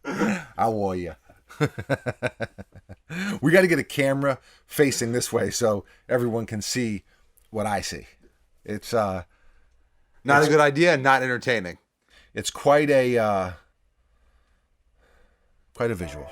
I wore you. We got to get a camera facing this way so everyone can see what I see. It's not a good idea and not entertaining. It's quite a visual.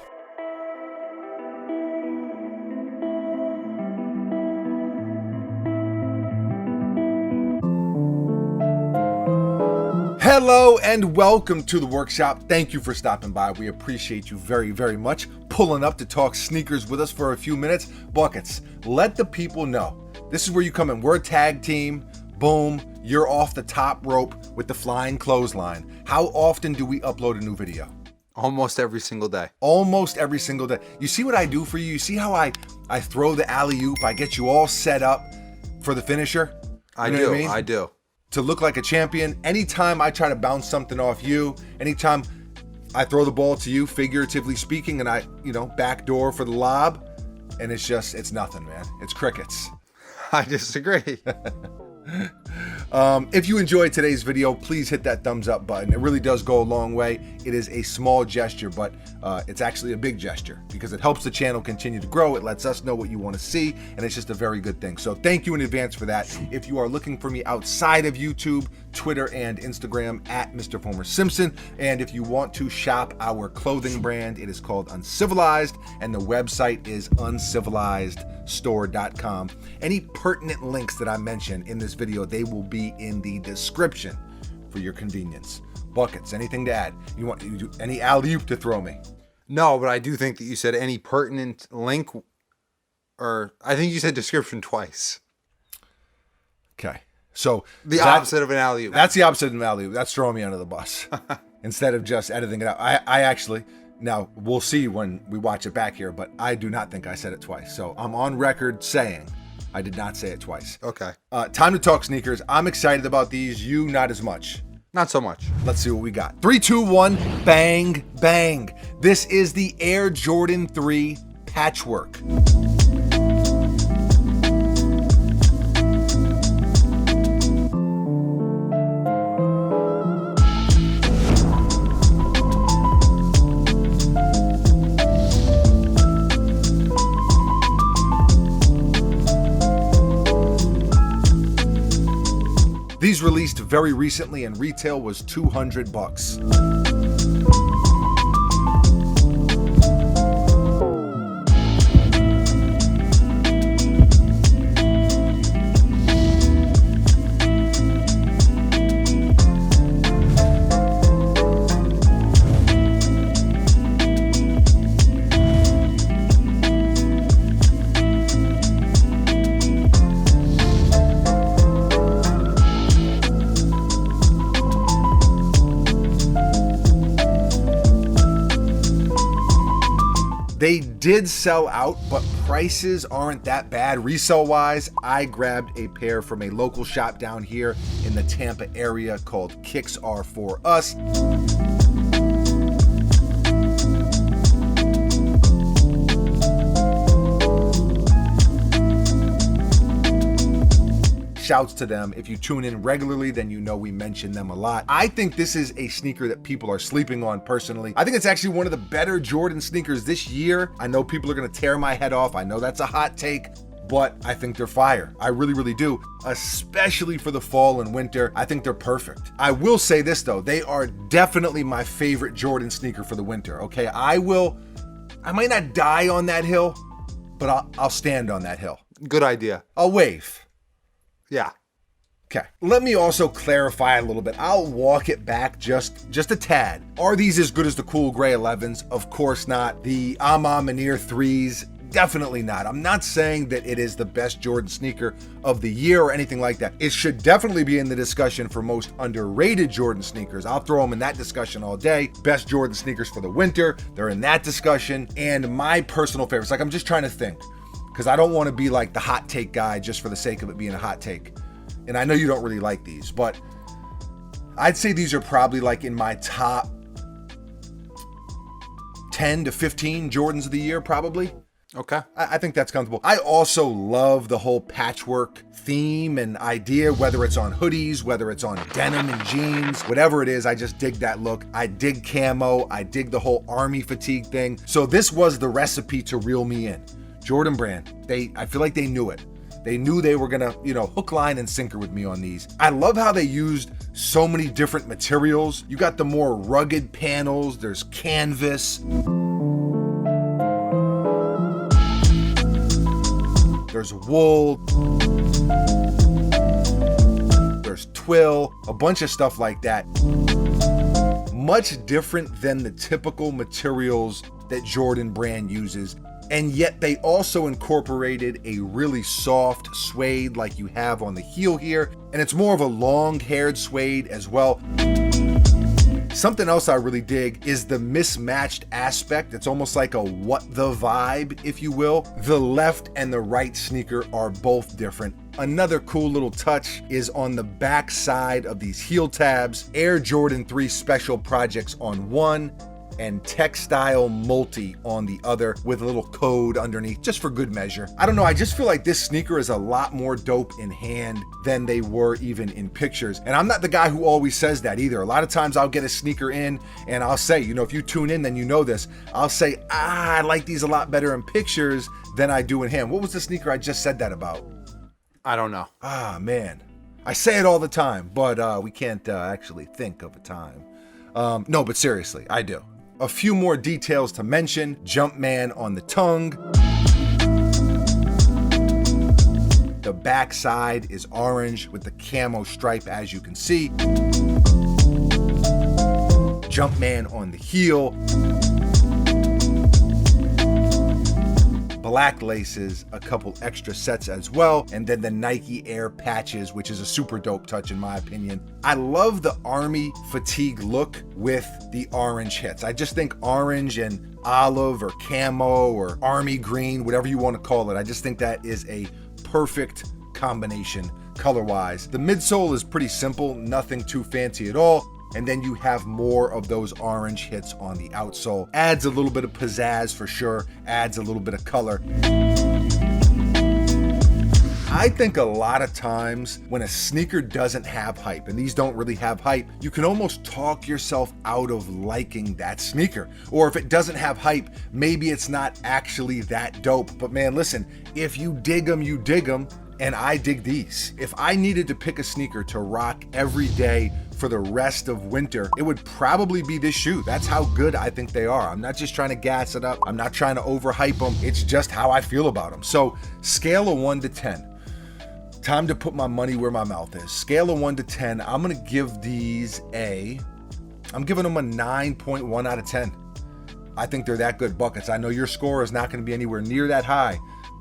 Hello and welcome to the workshop. Thank you for stopping by. We appreciate you very, very much. Pulling up to talk sneakers with us for a few minutes. Buckets, let the people know. This is where you come in. We're a tag team. Boom, you're off the top rope with the flying clothesline. How often do we upload a new video? Almost every single day. Almost every single day. You see what I do for you? You see how I throw the alley-oop? I get you all set up for the finisher? I do. To look like a champion. Anytime I try to bounce something off you, anytime I throw the ball to you, figuratively speaking, and I, backdoor for the lob, and it's nothing, man. It's crickets. I disagree. If you enjoyed today's video, please hit that thumbs up button. It really does go a long way. It is a small gesture, but it's actually a big gesture because it helps the channel continue to grow. It lets us know what you want to see, and it's just a very good thing. So thank you in advance for that. If you are looking for me outside of YouTube, Twitter, and Instagram at Mr. Former Simpson, and if you want to shop our clothing brand, it is called Uncivilized, and the website is uncivilizedstore.com. Any pertinent links that I mention in this video, they will be in the description for your convenience. Buckets, anything to add? You any alley-oop to throw me? No, but I do think that you said any pertinent link, or I think you said description twice. Okay. So the opposite of an alley-oop. That's the opposite of an alley-oop. That's throwing me under the bus. Instead of just editing it out. I actually, now we'll see when we watch it back here, but I do not think I said it twice. So I'm on record saying I did not say it twice. Okay. Time to talk sneakers. I'm excited about these. You not as much. Not so much. Let's see what we got. 3, 2, 1, bang, bang. This is the Air Jordan 3 Patchwork. These released very recently and retail was $200. They did sell out, but prices aren't that bad. Resale wise, I grabbed a pair from a local shop down here in the Tampa area called Kicks Are For Us. Shouts to them. If you tune in regularly, then you know we mention them a lot. I think this is a sneaker that people are sleeping on personally. I think it's actually one of the better Jordan sneakers this year. I know people are gonna tear my head off. I know that's a hot take, but I think they're fire. I really, really do. Especially for the fall and winter. I think they're perfect. I will say this though, they are definitely my favorite Jordan sneaker for the winter, okay? I might not die on that hill, but I'll stand on that hill. Good idea. I'll wave. Yeah. Okay. Let me also clarify a little bit. I'll walk it back just a tad. Are these as good as the cool gray 11s? Of course not. The Ama Manir 3s? Definitely not. I'm not saying that it is the best Jordan sneaker of the year or anything like that. It should definitely be in the discussion for most underrated Jordan sneakers. I'll throw them in that discussion all day. Best Jordan sneakers for the winter, they're in that discussion. And my personal favorites, like I'm just trying to think, because I don't want to be like the hot take guy just for the sake of it being a hot take. And I know you don't really like these, but I'd say these are probably like in my top 10 to 15 Jordans of the year, probably. Okay. I think that's comfortable. I also love the whole patchwork theme and idea, whether it's on hoodies, whether it's on denim and jeans, whatever it is, I just dig that look. I dig camo. I dig the whole army fatigue thing. So this was the recipe to reel me in. Jordan Brand, I feel like they knew it. They knew they were gonna, hook, line, and sinker with me on these. I love how they used so many different materials. You got the more rugged panels, there's canvas. There's wool, there's twill, a bunch of stuff like that. Much different than the typical materials that Jordan Brand uses. And yet they also incorporated a really soft suede like you have on the heel here. And it's more of a long-haired suede as well. Something else I really dig is the mismatched aspect. It's almost like a what the vibe, if you will. The left and the right sneaker are both different. Another cool little touch is on the back side of these heel tabs, Air Jordan 3 Special Projects on one, and Textile Multi on the other with a little code underneath just for good measure. I don't know, I just feel like this sneaker is a lot more dope in hand than they were even in pictures. And I'm not the guy who always says that either. A lot of times I'll get a sneaker in and I'll say, if you tune in, then you know this. I'll say, I like these a lot better in pictures than I do in hand. What was the sneaker I just said that about? I don't know. Man. I say it all the time, but we can't actually think of a time. No, but seriously, I do. A few more details to mention. Jumpman on the tongue. The back side is orange with the camo stripe, as you can see. Jumpman on the heel. Black laces, a couple extra sets as well, and then the Nike Air patches, which is a super dope touch in my opinion. I love the army fatigue look with the orange hits. I just think orange and olive or camo or army green, whatever you want to call it, I just think that is a perfect combination color-wise. The midsole is pretty simple, nothing too fancy at all. And then you have more of those orange hits on the outsole. Adds a little bit of pizzazz for sure, adds a little bit of color. I think a lot of times when a sneaker doesn't have hype, and these don't really have hype, you can almost talk yourself out of liking that sneaker. Or if it doesn't have hype, maybe it's not actually that dope. But man, listen, if you dig them, you dig them. And I dig these. If I needed to pick a sneaker to rock every day for the rest of winter, it would probably be this shoe. That's how good I think they are. I'm not just trying to gas it up. I'm not trying to overhype them. It's just how I feel about them. So scale of 1 to 10. Time to put my money where my mouth is. Scale of 1 to 10. I'm gonna give these I'm giving them a 9.1 out of 10. I think they're that good buckets. I know your score is not gonna be anywhere near that high,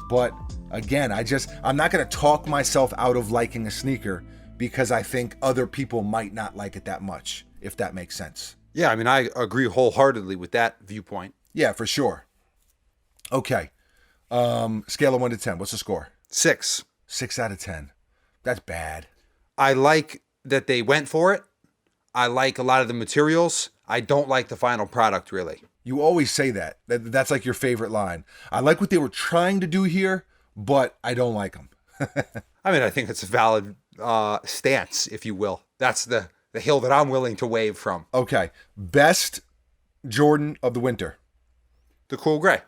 but again, I'm not going to talk myself out of liking a sneaker because I think other people might not like it that much, if that makes sense. Yeah, I mean, I agree wholeheartedly with that viewpoint. Yeah, for sure. Okay. Scale of 1 to 10. What's the score? 6. 6 out of 10. That's bad. I like that they went for it. I like a lot of the materials. I don't like the final product, really. You always say that. That's like your favorite line. I like what they were trying to do here, but I don't like them. I mean, I think it's a valid stance, if you will. That's the hill that I'm willing to wave from. Okay. Best Jordan of the winter. The cool gray.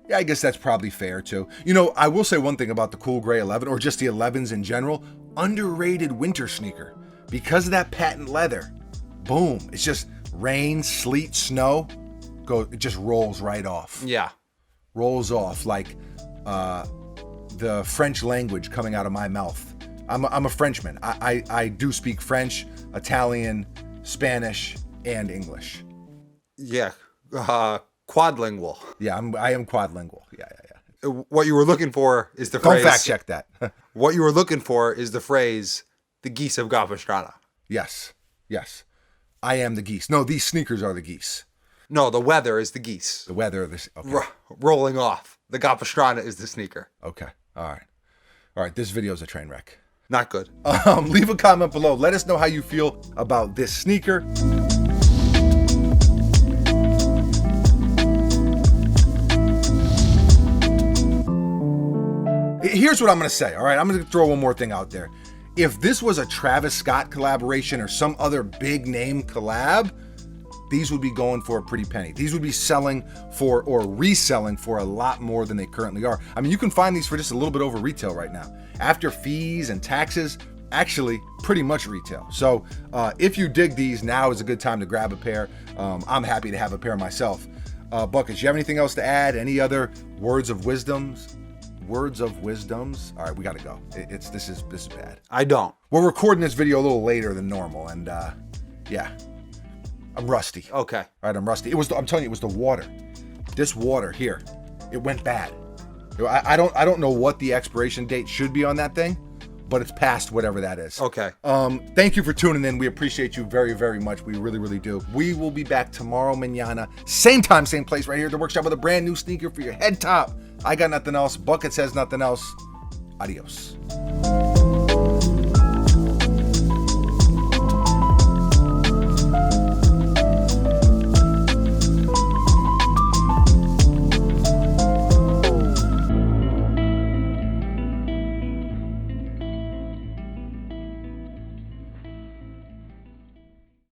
Yeah, I guess that's probably fair too. I will say one thing about the cool gray 11, or just the 11s in general. Underrated winter sneaker. Because of that patent leather. Boom. It's just rain, sleet, snow. It just rolls right off. Yeah. Rolls off like the French language coming out of my mouth. I'm a Frenchman. I do speak French, Italian, Spanish, and English. Yeah, quadlingual. Yeah, I am quadlingual. Yeah. What you were looking for is the phrase. Don't fact check that. What you were looking for is the phrase, the geese of Capistrano. Yes. I am the geese. No, these sneakers are the geese. No, the weather is the geese. The weather is okay. Rolling off. The Capistrano is the sneaker. Okay. All right. This video is a train wreck. Not good. Leave a comment below. Let us know how you feel about this sneaker. Here's what I'm going to say, all right? I'm going to throw one more thing out there. If this was a Travis Scott collaboration or some other big name collab, these would be going for a pretty penny. These would be selling for or reselling for a lot more than they currently are. I mean, you can find these for just a little bit over retail right now. After fees and taxes, actually pretty much retail. So if you dig these, now is a good time to grab a pair. I'm happy to have a pair myself. Buckets, you have anything else to add? Any other words of wisdoms? Words of wisdoms? All right, we got to go. This is bad. I don't. We're recording this video a little later than normal, and yeah, I'm rusty. Okay. All right, I'm rusty. I'm telling you, it was the water. This water here, it went bad. I don't know what the expiration date should be on that thing, but it's past whatever that is. Okay. Thank you for tuning in. We appreciate you very, very much. We really, really do. We will be back tomorrow, mañana. Same time, same place, right here at the workshop with a brand new sneaker for your head top. I got nothing else. Bucket says nothing else. Adios.